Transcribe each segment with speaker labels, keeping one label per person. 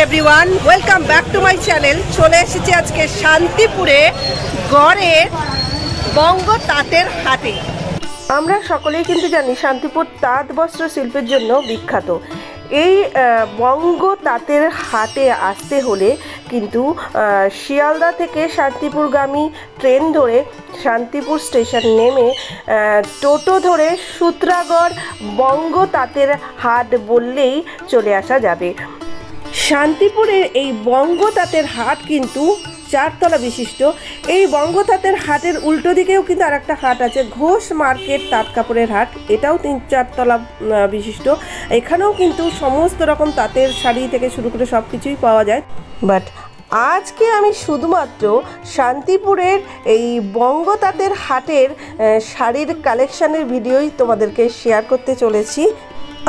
Speaker 1: Everyone, welcome back to my channel. চলে এসেছি আজকে শান্তিপুরে গড়ের বঙ্গ তাঁতের হাটে। আমরা সকলেই কিন্তু জানি শান্তিপুর তাঁত বস্ত্র শিল্পের জন্য বিখ্যাত। এই বঙ্গ তাঁতের হাটে আসতে হলে কিন্তু শিয়ালদা থেকে শান্তিপুরগামী ট্রেন ধরে শান্তিপুর স্টেশন নেমে টোটো ধরে সূত্রাগড় বঙ্গ তাঁতের হাট বললেই চলে আসা যাবে। শান্তিপুরের এই বঙ্গ তাঁতের হাট কিন্তু চারতলা বিশিষ্ট। এই বঙ্গ তাঁতের হাটের উল্টো দিকেও কিন্তু আর একটা হাট আছে, ঘোষ মার্কেট তাঁত কাপড়ের হাট। এটাও 3-4 তলা বিশিষ্ট। এখানেও কিন্তু সমস্ত রকম তাঁতের শাড়ি থেকে শুরু করে সব কিছুই পাওয়া যায়। বাট আজকে আমি শুধুমাত্র শান্তিপুরের এই বঙ্গ তাঁতের হাটের শাড়ির কালেকশানের ভিডিওই তোমাদেরকে শেয়ার করতে চলেছি।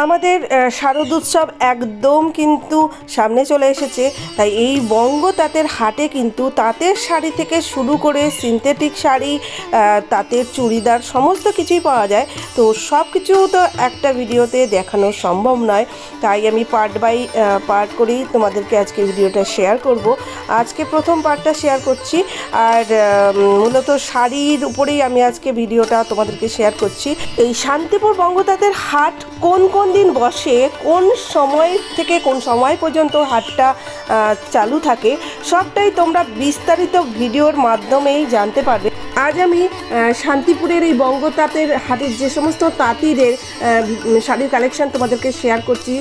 Speaker 1: আমাদের শারদ উৎসব একদম কিন্তু সামনে চলে এসেছে, তাই এই বঙ্গ তাঁতের হাটে কিন্তু তাঁতের শাড়ি থেকে শুরু করে সিনথেটিক শাড়ি, তাঁতের চুড়িদার সমস্ত কিছুই পাওয়া যায়। তো সব কিছু তো একটা ভিডিওতে দেখানো সম্ভব নয়, তাই আমি পার্ট বাই পার্ট করেই তোমাদেরকে আজকে ভিডিওটা শেয়ার করব। আজকে প্রথম পার্টটা শেয়ার করছি, আর মূলত শাড়ির উপরেই আমি আজকে ভিডিওটা তোমাদেরকে শেয়ার করছি। এই শান্তিপুর বঙ্গ তাঁতের হাট কোন কোন দিন বসে, কোন সময় থেকে কোন সময় পর্যন্ত হাটটা চালু থাকে, সবটাই তোমরা বিস্তারিত ভিডিওর মাধ্যমেই জানতে পারবে। আজ আমি শান্তিপুরের এই বঙ্গ তাঁতের হাটের যে সমস্ত তাঁতিদের শাড়ির কালেকশন তোমাদেরকে শেয়ার করছি,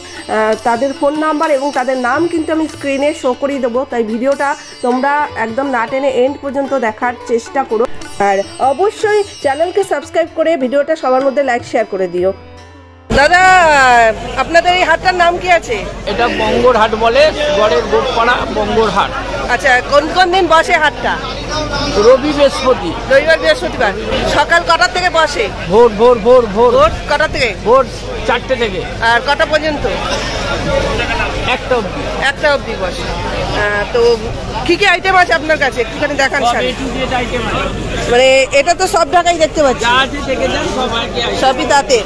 Speaker 1: তাদের ফোন নাম্বার এবং তাদের নাম কিন্তু আমি স্ক্রিনে শো করিয়ে দেবো। তাই ভিডিওটা তোমরা একদম না টেনে এন্ড পর্যন্ত দেখার চেষ্টা করো, আর অবশ্যই চ্যানেলকে সাবস্ক্রাইব করে ভিডিওটা সবার মধ্যে লাইক শেয়ার করে দিও। দাদা, আপনাদের এই হাটটার নাম কি আছে?
Speaker 2: এটা বঙ্গর হাট বলে, গড়ের গোপাড়া বঙ্গর হাট।
Speaker 1: আচ্ছা, কোন কোন দিন বসে হাটটা? রবিবার বৃহস্পতিবার। সকাল কটার থেকে বসে?
Speaker 2: ভোর ভোর ভোর ভোর
Speaker 1: ভোর কটা থেকে?
Speaker 2: ভোর 4টে থেকে। আর
Speaker 1: কটা পর্যন্ত?
Speaker 2: 1টা অবধি
Speaker 1: বসে। তো কি কি আইটেম আছে আপনার কাছে একটুখানি দেখান। মানে এটা তো সব ঢাকাই দেখতে পাচ্ছি, সবই তাঁতের।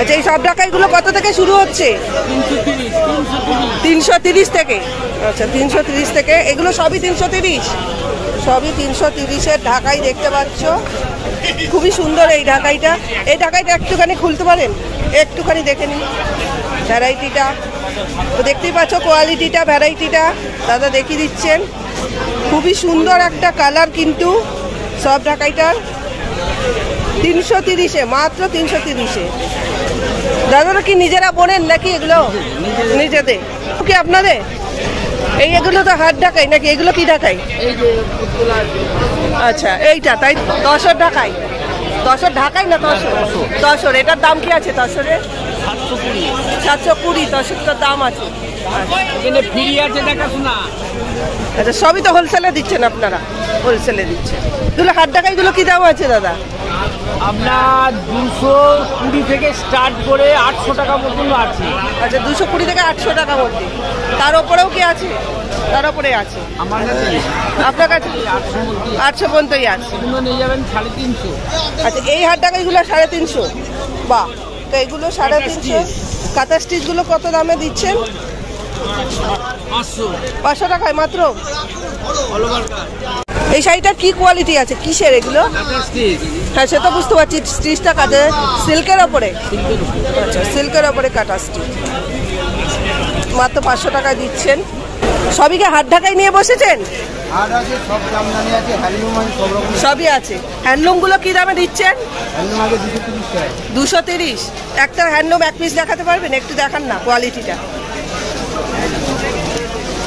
Speaker 1: আচ্ছা, এই সব ঢাকাইগুলো কত থেকে শুরু হচ্ছে? 330 থেকে। আচ্ছা, 330 থেকে। এগুলো সবই 330? সবই 330-এর ঢাকাই দেখতে পাচ্ছ। খুবই সুন্দর এই ঢাকাইটা। এই ঢাকাইটা একটুখানি খুলতে পারেন? একটুখানি দেখে নিন ভ্যারাইটিটা। তো দেখতেই পাচ্ছ কোয়ালিটিটা, ভ্যারাইটিটা দাদা দেখিয়ে দিচ্ছেন। খুবই সুন্দর একটা কালার কিন্তু সব ঢাকাইটার। 330-এ, মাত্র 330-এ। দাদারা কি নিজেরা বোনেন নাকি এগুলো? নিজেদের কি আপনাদের? এগুলো তো হাট ঢাকাই নাকি? এগুলো কি ঢাকাই? আচ্ছা, এইটা তাই। 10-এর ঢাকাই? 10-এর ঢাকাই না 10-এর? এটার দাম কি আছে 10-এর? 720। 10-এর দাম আছে। আচ্ছা, সবই তো হোলসেলে দিচ্ছেন আপনারা? হোলসেলে দিচ্ছেন। এগুলো হাট ঢাকাইগুলো কি দাম আছে দাদা?
Speaker 2: আপনার 220 থেকে স্টার্ট করে 800 টাকা পর্যন্ত আছে।
Speaker 1: আচ্ছা, 220 থেকে 800 টাকা মধ্যে। তার ওপরেও কি আছে? তার ওপরে আছে
Speaker 2: আমার কাছে।
Speaker 1: আপনার কাছে 800 পর্যন্তই আছে।
Speaker 2: নিয়ে যাবেন 350।
Speaker 1: আচ্ছা, এই হাট ঢাকাইগুলো 350? বাহ। তো এগুলো 350। কাঁথা স্টিচগুলো কত দামে দিচ্ছেন? 500 টাকায় মাত্র। এই শাড়িটার কি কোয়ালিটি আছে, কিসের এগুলো? হ্যাঁ, সে তো বুঝতে পারছি। স্টিচটা কাটে সিল্কের ওপরে? আচ্ছা, সিল্কের ওপরে কাটা স্টিচ। মাত্র 500 টাকায় দিচ্ছেন। সবই কি হাট ঢাকায় নিয়ে বসেছেন? সবই আছে। হ্যান্ডলুমগুলো কি দামে দিচ্ছেন? 230। একটা হ্যান্ডলুম এক পিস দেখাতে পারবেন? একটু দেখান না কোয়ালিটিটা।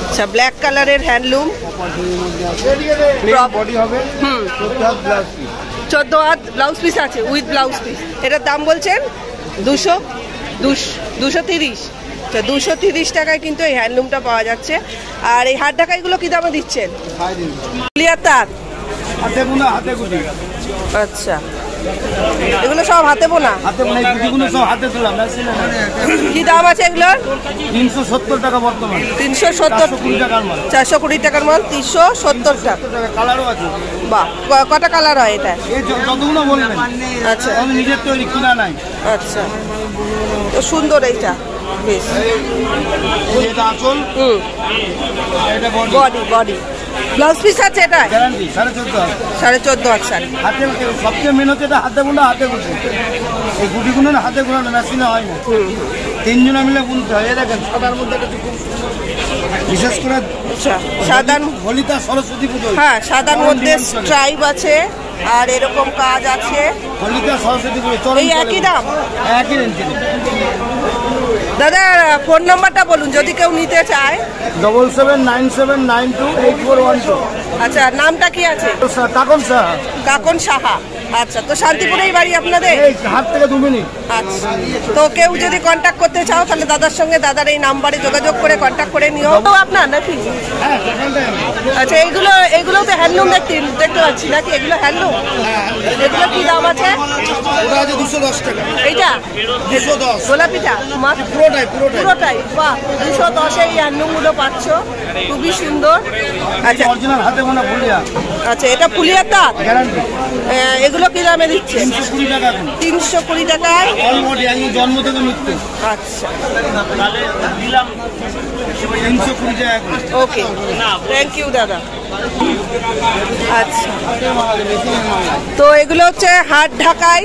Speaker 1: আচ্ছা, ব্ল্যাক কালারের হ্যান্ডলুম। 14 হাত ব্লাউজ পিস আছে, উইথ ব্লাউজ পিস। এটার দাম বলছেন 230। 230 টাকায় কিন্তু এই হ্যান্ডলুমটা পাওয়া যাচ্ছে। আর এই হাট ঢাকাইগুলো কি দামে দিচ্ছেন? তাঁত। আচ্ছা, এগুলো সব হাতে বোনা? কি দাম আছে এগুলোর?
Speaker 2: 370 টাকা বর্তমান।
Speaker 1: 370 টাকার মাল। 420 টাকার মাল 370 টাকা।
Speaker 2: কালারও আছে।
Speaker 1: বাহ, কটা কালার হয় এটা?
Speaker 2: যতগুলো বলবেন। আচ্ছা, আমি নিজের তৈরি, কিনা নাই।
Speaker 1: আচ্ছা, তো সুন্দর এইটা। বেশ।
Speaker 3: এটা আঁচল, এটা
Speaker 1: বডি বডি ব্লাউজ পিস আছে এটা
Speaker 3: গ্যারান্টি 14.5
Speaker 1: 14.5 শাড়ি।
Speaker 3: হাতে সবচেয়ে মেন হচ্ছে এটা হাতে বোনা, হাতে গুলো এই গুটি গুলো না হাতে গোনা, মেশিনে হয় না, তিনজনে মিলে বুনতে হয়। এই দেখেন সাদার মধ্যে একটা খুব বিশেষ করে
Speaker 1: সাদা
Speaker 3: হোলিতা সরস্বতী পুজো,
Speaker 1: হ্যাঁ সাদার মধ্যে স্ট্রাইপ আছে আর এরকম কাজ আছে।
Speaker 3: হোলিতা সরস্বতী পুজো
Speaker 1: এই একই দাম,
Speaker 3: একই রেঞ্জ।
Speaker 1: দাদা ফোন নাম্বারটা বলুন যদি কেউ নিতে চায়।
Speaker 3: 7797928412।
Speaker 1: আচ্ছা নামটা কি আছে?
Speaker 3: কাকন সাহা।
Speaker 1: কাকন সাহা। আচ্ছা, তো শান্তিপুরেই বাড়ি আপনাদের?
Speaker 3: এই হাট থেকে 2 মিনিট।
Speaker 1: আচ্ছা, তো কেউ যদি কন্ট্যাক্ট করতে চাও তাহলে দাদার সঙ্গে দাদার এই নাম্বারে যোগাযোগ করে কন্ট্যাক্ট করে নিও। তো আপনার নাকি? আচ্ছা, এইগুলো তো হ্যান্ডলুম দেখতে পাচ্ছি নাকি? এগুলো হ্যান্ডলুম? এগুলো কি দাম আছে?
Speaker 3: ওটা আছে 210 টাকা।
Speaker 1: এইটা
Speaker 3: 210
Speaker 1: গোলাপিটা পুরোটাই? বাহ, 210 এই হ্যান্ডলুমগুলো পাচ্ছ, খুবই সুন্দর। আচ্ছা
Speaker 3: অরিজিনাল হাতে বোনা ফুলিয়া।
Speaker 1: আচ্ছা, এটা ফুলিয়ার তাঁত
Speaker 3: গ্যারান্টি।
Speaker 1: এগুলো কি দামে দিচ্ছে?
Speaker 3: 320 টাকা।
Speaker 1: 320 টাকায়
Speaker 3: অলমোস্ট একদম জন্ম থেকে মৃত্যু।
Speaker 1: আচ্ছা,
Speaker 3: তাহলে দিলাম 320 টাকা।
Speaker 1: ওকে, থ্যাংক ইউ দাদা। আচ্ছা, তো এগুলো হচ্ছে হাত ঢাকাই।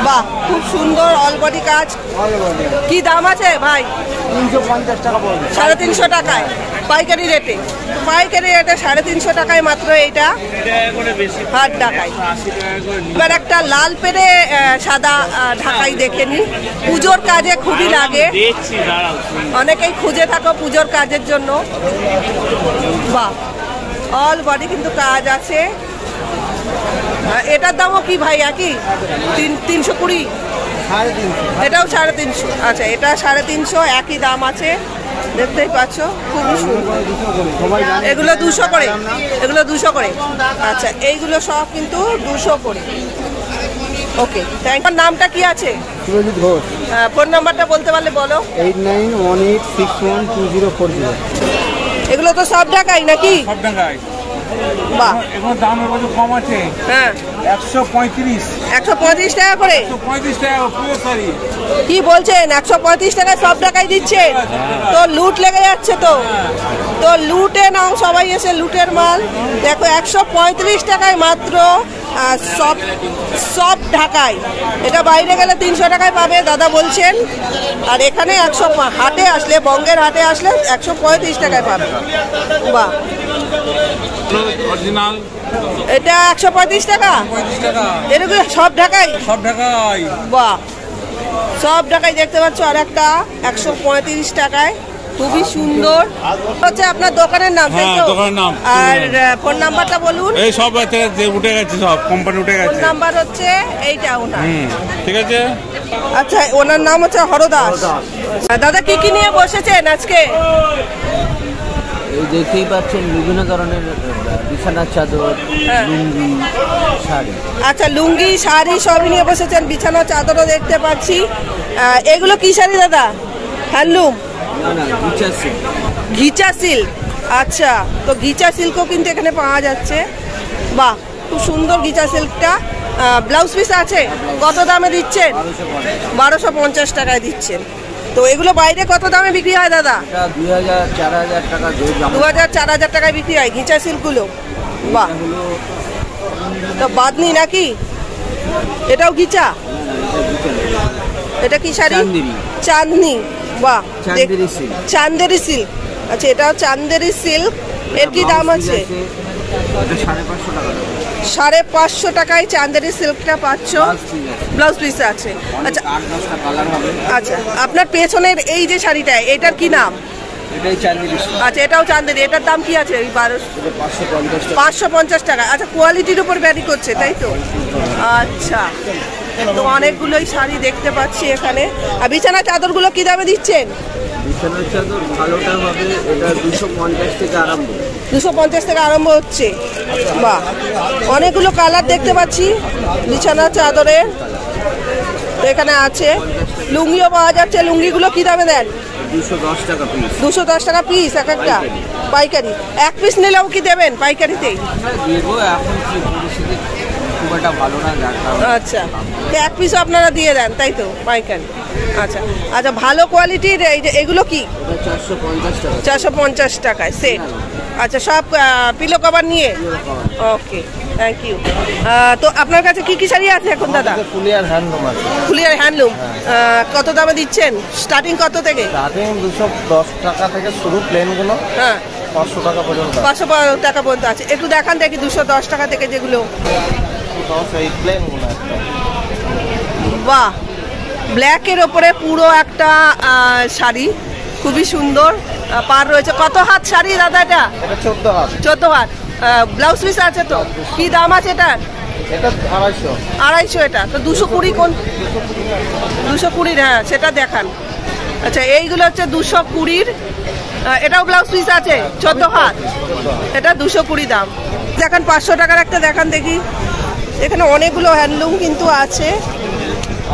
Speaker 1: বাহ, খুব সুন্দর অল বডি কাজ। কি দাম আছে ভাই?
Speaker 3: 350 টাকা পড়বে।
Speaker 1: 350 টাকায় পাইকারি রেটে। পাইকারি রেটে 350 টাকায় মাত্র এইটা হাত ঢাকাই। এবার একটা লাল পেরে সাদা ঢাকাই দেখে নি, পুজোর কাজে খুবই লাগে, অনেকেই খুঁজে থাকো পুজোর কাজের জন্য। বাহ, অল বডি কিন্তু কাজ আছে। এটার দামও কি ভাই একই? 320? এটাও 350? আচ্ছা, এটা 350, একই দাম আছে, দেখতেই পাচ্ছ, খুবই সুন্দর। এগুলো 200 করে? এগুলো 200 করে। আচ্ছা, এইগুলো সব কিন্তু 200 করে। ওকে, থ্যাংক ইউ। নামটা কি আছে?
Speaker 3: সুরজিৎ ঘোষ।
Speaker 1: ফোন নাম্বারটা বলতে পারলে বলো।
Speaker 3: 8918612040।
Speaker 1: এগুলো তো সব ঢাকাই নাকি?
Speaker 2: সব ঢাকাই।
Speaker 1: বাহ,
Speaker 2: এখন দাম একটু কম আছে।
Speaker 1: হ্যাঁ, 135 টাকা করে।
Speaker 2: 135 টাকা পুরো শাড়ি।
Speaker 1: কি বলছেন? 135 টাকায় সব টাকাই দিচ্ছে? তো লুট লেগে যাচ্ছে তো। তো লুটে নাও সবাই, এসে লুটের মাল দেখো। 135 টাকায় মাত্র সব ঢাকায়। এটা বাইরে গেলে 300 টাকায় পাবে দাদা বলছেন, আর এখানে 100, হাটে আসলে, বঙ্গের হাটে আসলে 135 টাকায় পাবে। বাহ,
Speaker 2: অরিজিনাল
Speaker 1: এটা 135 টাকা?
Speaker 2: 35 টাকা
Speaker 1: এরকম সব ঢাকাই?
Speaker 2: সব ঢাকাই।
Speaker 1: বাহ, সব ঢাকাই দেখতে পাচ্ছ। আর একটা 135 টাকায়, খুবই সুন্দর। হচ্ছে আপনার দোকানের নাম, তাই তো?
Speaker 2: দোকানের নাম।
Speaker 1: আর ফোন নাম্বারটা বলুন।
Speaker 2: এই সব উঠে গেছে, সব কোম্পানি উঠে
Speaker 1: ফোন
Speaker 2: গেছে।
Speaker 1: নাম্বার হচ্ছে এইটা ওনার।
Speaker 2: ঠিক আছে।
Speaker 1: আচ্ছা, ওনার নাম হচ্ছে হরদাস। দাদা কি কি নিয়ে বসেছেন আজকে?
Speaker 4: এই দেখতেই পাচ্ছেন বিভিন্ন ধরনের বিছানার চাদর, লুঙ্গি, শাড়ি।
Speaker 1: আচ্ছা, লুঙ্গি শাড়ি সবই নিয়ে বসেছেন, বিছানা চাদরও দেখতে পাচ্ছি। এগুলো কি শাড়ি দাদা? হ্যান্ডলুম?
Speaker 4: না, ঘিচা সিল্ক।
Speaker 1: ঘিচা সিল্ক। আচ্ছা, তো ঘিচা সিল্কও কিন্তু এখানে পাওয়া যাচ্ছে। বাহ, খুব সুন্দর ঘিচা সিল্কটা। ব্লাউজ পিস আছে? কত দামে দিচ্ছেন? 1250 টাকায় দিচ্ছেন। তো এগুলো বাইরে কত দামে বিক্রি হয় দাদা?
Speaker 4: 2000-4000 টাকা।
Speaker 1: 2000-4000 টাকায় বিক্রি হয় ঘিচা সিল্কগুলো। বাহ, তো বাদনি নাকি? এটাও ঘিচা? এটা কি শাড়ি? চাঁদনি। বাহ, চান্দেরি সিল্ক। আচ্ছা, এটাও চান্দেরি সিল্ক। এর কি দাম আছে? 550 টাকায় চান্দেরি সিল্কটা পাচ্ছ। ব্লাউজ পিস আছে? আচ্ছা আচ্ছা, আপনার পেছনের এই যে শাড়িটা, এটার কি নাম? আচ্ছা, এটাও চান্দেরি। এটার দাম কি আছে? 550 টাকা। আচ্ছা, কোয়ালিটির উপর ভ্যারি করছে, তাই তো? আচ্ছা, তো অনেকগুলোই শাড়ি দেখতে পাচ্ছি এখানে। আর বিছানা চাদরগুলো কি দামে দিচ্ছেন?
Speaker 4: বিছানার চাদর ভালোটা হবে, এটা 250 থেকে আরম্ভ।
Speaker 1: 250 থেকে আরম্ভ হচ্ছে। বাহ, অনেকগুলো কালার দেখতে পাচ্ছি বিছানা চাদরের। এখানে আছে লুঙ্গিও পাওয়া যাচ্ছে। লুঙ্গিগুলো কি দামে দেন?
Speaker 4: 210 টাকা পিস।
Speaker 1: 210 টাকা পিস এক একটা? পাইকারি? এক পিস নিলেও কি দেবেন পাইকারিতে?
Speaker 4: দেবো, এখন কি পরিস্থিতি খুব খুব একটা ভালো না, যার কারণে
Speaker 1: আচ্ছা, এক পিসও আপনারা দিয়ে দেন তাই তো পাইকারি? আচ্ছা আচ্ছা, ভালো কোয়ালিটির এই যে এগুলো কি?
Speaker 4: এটা 450 টাকা।
Speaker 1: 450 টাকায় সেট। আচ্ছা, সব পিলো কভার নিয়ে? ওকে, থ্যাংক ইউ। তো আপনার কাছে কি কি শাড়ি আছে এখন দাদা?
Speaker 4: ফুলিয়ার হ্যান্ডলুম আছে।
Speaker 1: ফুলিয়ার হ্যান্ডলুম কত দামে দিচ্ছেন? স্টার্টিং কত থেকে?
Speaker 4: স্টার্টিং 210 টাকা থেকে শুরু, প্লেনগুলো
Speaker 1: হ্যাঁ
Speaker 4: 500 টাকা পর্যন্ত।
Speaker 1: 500 টাকা পর্যন্ত আছে। একটু দেখান দেখি 210 টাকা থেকে যেগুলো।
Speaker 4: এই প্লেনগুলো একটা।
Speaker 1: বাহ, ব্ল্যাকের ওপরে পুরো একটা শাড়ি, খুবই সুন্দর। পার রয়েছে। কত হাত শাড়ি দাদা এটা?
Speaker 4: এটা 14 হাত।
Speaker 1: 14 হাত। ব্লাউজ পিস আছে তো? কি দাম আছে এটার?
Speaker 4: এটা 250।
Speaker 1: 250 এটা তো 220 কোন? 220, হ্যাঁ সেটা দেখান। আচ্ছা, এইগুলো হচ্ছে 220-র। এটাও ব্লাউজ পিস আছে 14 হাত, এটা 220 দাম। দেখান 500 টাকার একটা দেখান দেখি। এখানে অনেকগুলো হ্যান্ডলুম কিন্তু আছে,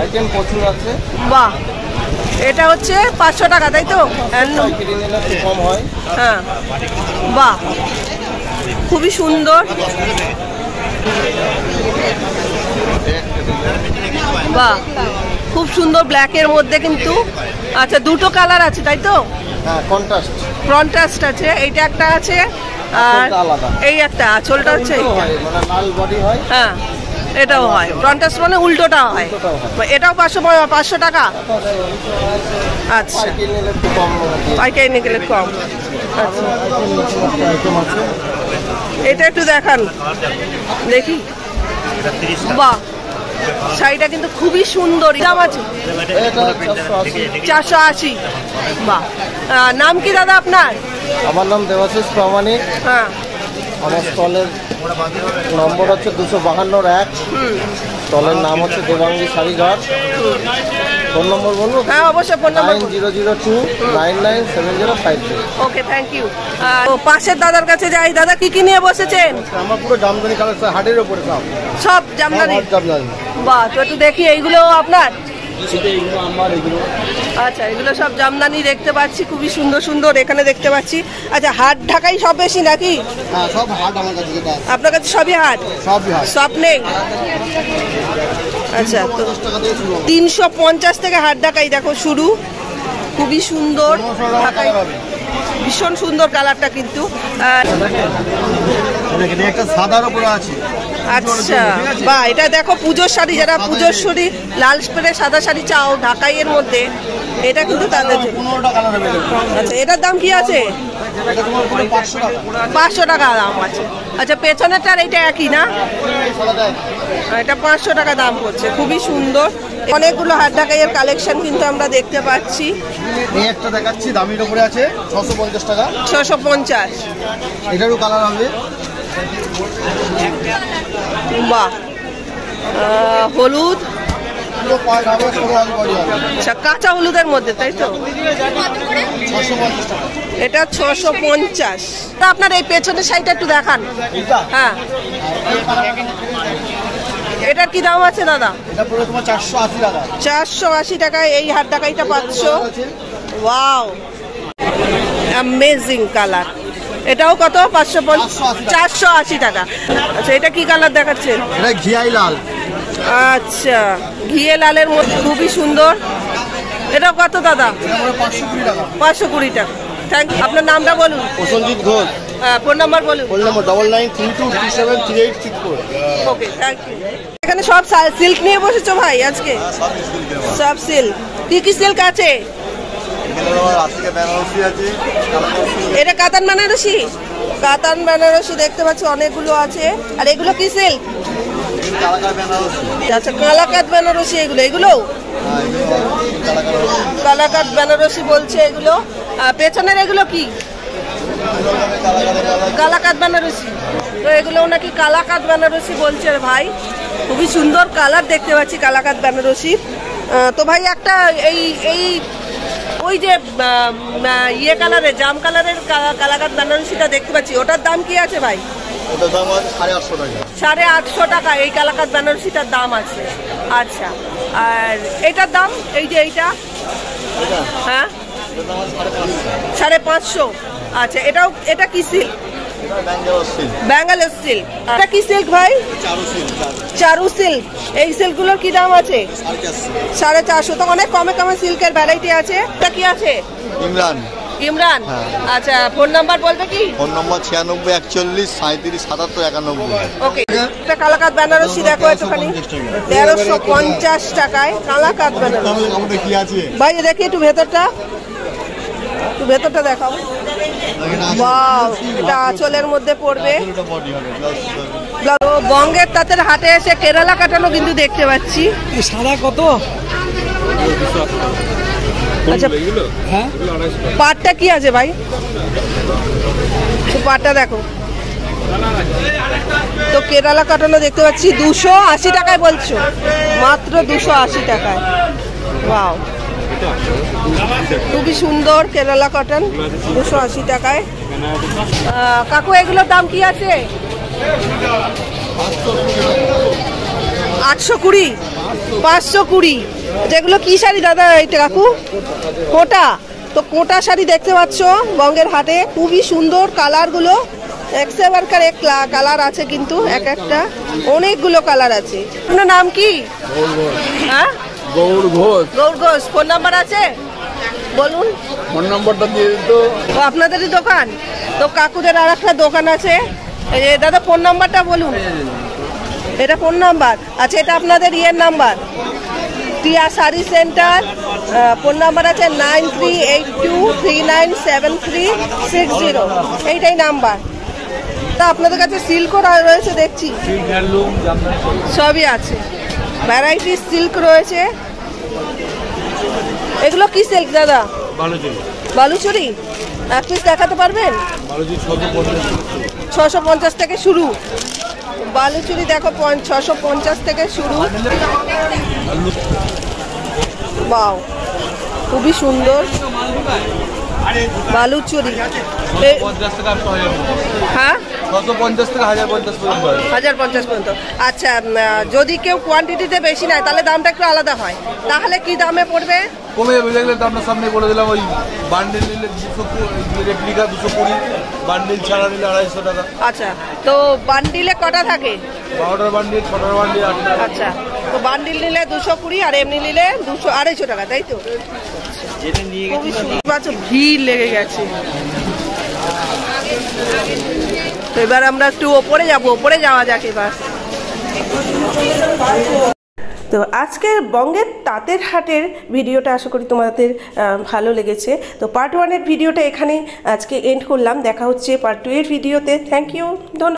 Speaker 4: আইটেম প্রচুর আছে।
Speaker 1: বাহ, এটা হচ্ছে 500 টাকা তাই তো? হ্যান্ডলুম,
Speaker 4: পাইকারি নিলে একটু কম হয়।
Speaker 1: হ্যাঁ বাহ, খুবই সুন্দর। বাহ, খুব সুন্দর ব্ল্যাকের মধ্যে কিন্তু। আচ্ছা, দুটো কালার আছে তাই তো?
Speaker 4: হ্যাঁ, কন্ট্রাস্ট।
Speaker 1: কন্ট্রাস্ট আছে, এইটা একটা আছে আর
Speaker 4: আলাদা।
Speaker 1: এই একটা আঁচলটা হচ্ছে
Speaker 4: উল্টো হয়, মানে লাল বডি হয়।
Speaker 1: হ্যাঁ, এটাও হয় কন্ট্রাস্ট, মানে উল্টোটা হয়। এটাও 500 টাকা। আচ্ছা,
Speaker 4: পাইকারি নিলে একটু কম দিয়ে।
Speaker 1: পাইকারি নিয়ে গেলে কম। আচ্ছা,
Speaker 4: আইটেম আছে।
Speaker 1: এটা একটু দেখান দেখি। বাহ, শাড়িটা কিন্তু খুবই সুন্দর। দাম আছে
Speaker 4: এটা 480।
Speaker 1: 480। বাহ, নাম কি দাদা আপনার?
Speaker 4: আমার নাম দেবাশিস প্রামাণিক।
Speaker 1: হ্যাঁ,
Speaker 4: আমার স্টলের নম্বর হচ্ছে 252-1। স্টলের নাম হচ্ছে দেবাঙ্গী শাড়িঘর। ফোন নম্বর বলবো?
Speaker 1: হ্যাঁ অবশ্যই, phone number.
Speaker 4: 9002997053।
Speaker 1: Okay, thank you. পাশের দাদার কাছে যাই। দাদা কি কি নিয়ে বসেছেন?
Speaker 3: আমার পুরো জামদানি কালেকশন, হাটের ওপরে সব
Speaker 1: সব জামদানি।
Speaker 3: জামদানি।
Speaker 1: বাহ, তো একটু দেখি এইগুলো আপনার?
Speaker 4: এগুলো আমার, এগুলো
Speaker 1: আচ্ছা, এগুলো সব জামদানি দেখতে পাচ্ছি, খুবই সুন্দর সুন্দর এখানে দেখতে পাচ্ছি। আচ্ছা, হাট ঢাকাই সব বেশি নাকি?
Speaker 3: হ্যাঁ, সব হাট আমার কাছে যেটা আছে,
Speaker 1: আপনার কাছে সবই হাট?
Speaker 3: সবই হাট।
Speaker 1: সব নেই? আচ্ছা, তো
Speaker 3: 50 টাকা দিয়ে শুরু হবে।
Speaker 1: 350 থেকে হাট ঢাকাই দেখো শুরু। খুবই সুন্দর ঢাকাই, ভীষণ সুন্দর কালারটা কিন্তু।
Speaker 3: দেখেন, একটা সাদার উপরে আছে।
Speaker 1: আচ্ছা, বাহ, এটা দেখো পুজোর শাড়ি, যারা পুজোর শাড়ি লাল স্প্রে সাদা শাড়ি চাও ঢাকাইয়ের মধ্যে, এটা কিন্তু তাদের জন্য।
Speaker 3: 15টা কালার হবে।
Speaker 1: আচ্ছা, এটার দাম কি আছে?
Speaker 3: এটা তোমার পুরো 500 টাকা।
Speaker 1: 500 টাকা দাম আছে। আচ্ছা, পেছনেরটার এটা একই না? এটা 500 টাকা দাম পড়ছে। খুবই সুন্দর, অনেকগুলো হাত ঢাকাইয়ের কালেকশন কিন্তু আমরা দেখতে পাচ্ছি।
Speaker 3: এই একটা দেখাচ্ছি, দামির উপরে আছে 650 টাকা।
Speaker 1: 650।
Speaker 3: এটারও কালার হবে।
Speaker 1: বাহ, হলুদ,
Speaker 3: পুরো পয়েন্ট হবে, পুরো অল বডি হবে।
Speaker 1: আচ্ছা, কাঁচা হলুদের মধ্যে তাই তো?
Speaker 3: 650 টাকা।
Speaker 1: এটা 650। তা আপনার এই পেছনের সাইডটা একটু দেখান।
Speaker 3: এইটা?
Speaker 1: হ্যাঁ, এটার কি দাম আছে দাদা?
Speaker 3: এটা পুরো তোমার 480 টাকা।
Speaker 1: 480 টাকায় এই হাত ঢাকাইটা পাচ্ছ। Wow, amazing colour. এটাও কত? 480 টাকা। আচ্ছা, এটা কি কালার দেখাচ্ছেন?
Speaker 3: এটা ঘিয়াই লাল।
Speaker 1: আচ্ছা, ঘিয়ে লালের মধ্যে খুবই সুন্দর। এটা কত দাদা?
Speaker 3: এটা পুরো 520 টাকা।
Speaker 1: 520 টাকা। Thank you. আপনার নামটা বলুন।
Speaker 3: প্রসঞ্জিৎ ঘোষ।
Speaker 1: ফোন নাম্বার বলুন।
Speaker 3: ফোন নম্বর 9932373864।
Speaker 1: Okay, thank you. এখানে সব সিল্ক নিয়ে বসেছো ভাই আজকে? সব সিল্ক। কি কি সিল্ক আছে? এটা কাতান বেনারসি। কাতান বেনারসি দেখতে পাচ্ছি অনেকগুলো আছে। আর এগুলো কি সিল্ক? আচ্ছা, কালাকাত বেনারসি। এগুলো এগুলো কালাকাত বেনারসি বলছে এগুলো। পেছনের এগুলো কি? কালাকাত বেনারসি। তো এগুলো নাকি কালাকাত বেনারসি বলছে ভাই। খুবই সুন্দর কালার দেখতে পাচ্ছি কালাকাত বেনারসির। তো ভাই একটা এই এই ওই যে ইয়ে কালারের, জাম কালারের কালাকাত বেনারসিটা দেখতে পাচ্ছি, ওটার দাম কি আছে ভাই?
Speaker 3: ওটার দাম আছে 850 টাকা।
Speaker 1: 850 টাকা এই কালাকাত বেনারসিটার দাম আছে। আচ্ছা, আর এটার দাম? এই যে এইটা, হ্যাঁ 550। আচ্ছা, এটা কি সিল্ক? ব্যাঙ্গালোর সিল্ক। এটা কি সিল্ক ভাই? চারু সিল্ক। এই সিল্কগুলোর কি দাম আছে? 450। তো অনেক কমে কমে সিল্কের ভ্যারাইটি আছে। এটা কি আছে? ইমরান। আচ্ছা, ফোন নাম্বার বলবে কি?
Speaker 5: ফোন নম্বর 96 41 37 77 91।
Speaker 1: ওকে। এটা কালাকাত বেনারসি দেখো একটুখানি 1350 টাকায় কালাকাত বেনারসি।
Speaker 5: কি আছে
Speaker 1: ভাই দেখি একটু ভেতরটা, একটু ভেতরটা দেখাও। ওয়াও, এটা আঁচলের মধ্যে পড়বে। বঙ্গের তাঁতের হাটে এসে কেরালা কাটানো কিন্তু দেখতে পাচ্ছি।
Speaker 2: সাদা কত?
Speaker 1: আচ্ছা, পাটটা কি আছে ভাই? পাটটা দেখো তো কেরালা কাটানো দেখতে পাচ্ছি 280 টাকায় বলছো, মাত্র 280 টাকায়। ওয়াও, খুবই সুন্দর কেরালা কটন, 280 টাকায়। কাকু এগুলোর দাম কি আছে? 820, 520। যেগুলো কি শাড়ি দাদা এইটা কাকু? কোটা। তো কোটা শাড়ি দেখতে পাচ্ছ বঙ্গের হাটে, খুবই সুন্দর কালারগুলো, এক্সেবারকার এক কালার আছে কিন্তু এক একটা, অনেকগুলো কালার আছে। আপনার নাম কি? হ্যাঁ,
Speaker 6: গৌর ঘোষ।
Speaker 1: গৌর ঘোষ। ফোন নাম্বার আছে বলুন।
Speaker 6: ফোন নম্বরটা দিয়ে দিত।
Speaker 1: আপনাদেরই দোকান তো? কাকুদের আর একটা দোকান আছে। দাদা ফোন নাম্বারটা বলুন। এটা ফোন নাম্বার? আচ্ছা, এটা আপনাদের ইয়ের নাম্বার, টিয়া শাড়ি সেন্টার। ফোন নাম্বার আছে 9382397360, এইটাই নাম্বার। তা আপনাদের কাছে সিল্কও রয়েছে দেখছি, সবই আছে, ভ্যারাইটি সিল্ক রয়েছে। এগুলো কি সিল্ক দাদা? বালুচুরি। এক পিস দেখাতে পারবেন? 650 থেকে শুরু বালুচুরি, দেখো 650 থেকে শুরু। বাও, খুবই সুন্দর বালুচুরি। হ্যাঁ,
Speaker 6: 650 থেকে 1050 পর্যন্ত।
Speaker 1: 1050 পর্যন্ত। আচ্ছা, যদি কেউ কোয়ান্টিটিতে বেশি নেয় তাহলে দামটা একটু আলাদা হয়, তাহলে কি দামে পড়বে?
Speaker 6: কমে যাবে, দেখলে তো আপনার সামনে বলে দিলাম। ওই বান্ডেল নিলে 220, রেপ্লিকা 220, বান্ডেল ছাড়া নিলে 250 টাকা।
Speaker 1: আচ্ছা, তো বান্ডিলে কটা থাকে?
Speaker 6: 12টার বান্ডেল, 6টার বান্ডেল, 8টার।
Speaker 1: আচ্ছা, তো বান্ডিল নিলে 220 আর এমনি নিলে 200-250 টাকা, তাই তো? খুবই সুন্দর। ভিড় লেগে গেছে। তো এবার আমরা একটু ওপরে যাবো, ওপরে যাওয়া যাক এবার। তো আজকের বঙ্গের তাঁতের হাটের ভিডিওটা আশা করি তোমাদের ভালো লেগেছে। তো পার্ট 1-এর ভিডিওটা এখানেই আজকে এন্ড করলাম। দেখা হচ্ছে পার্ট 2-এর ভিডিওতে। থ্যাংক ইউ, ধন্যবাদ।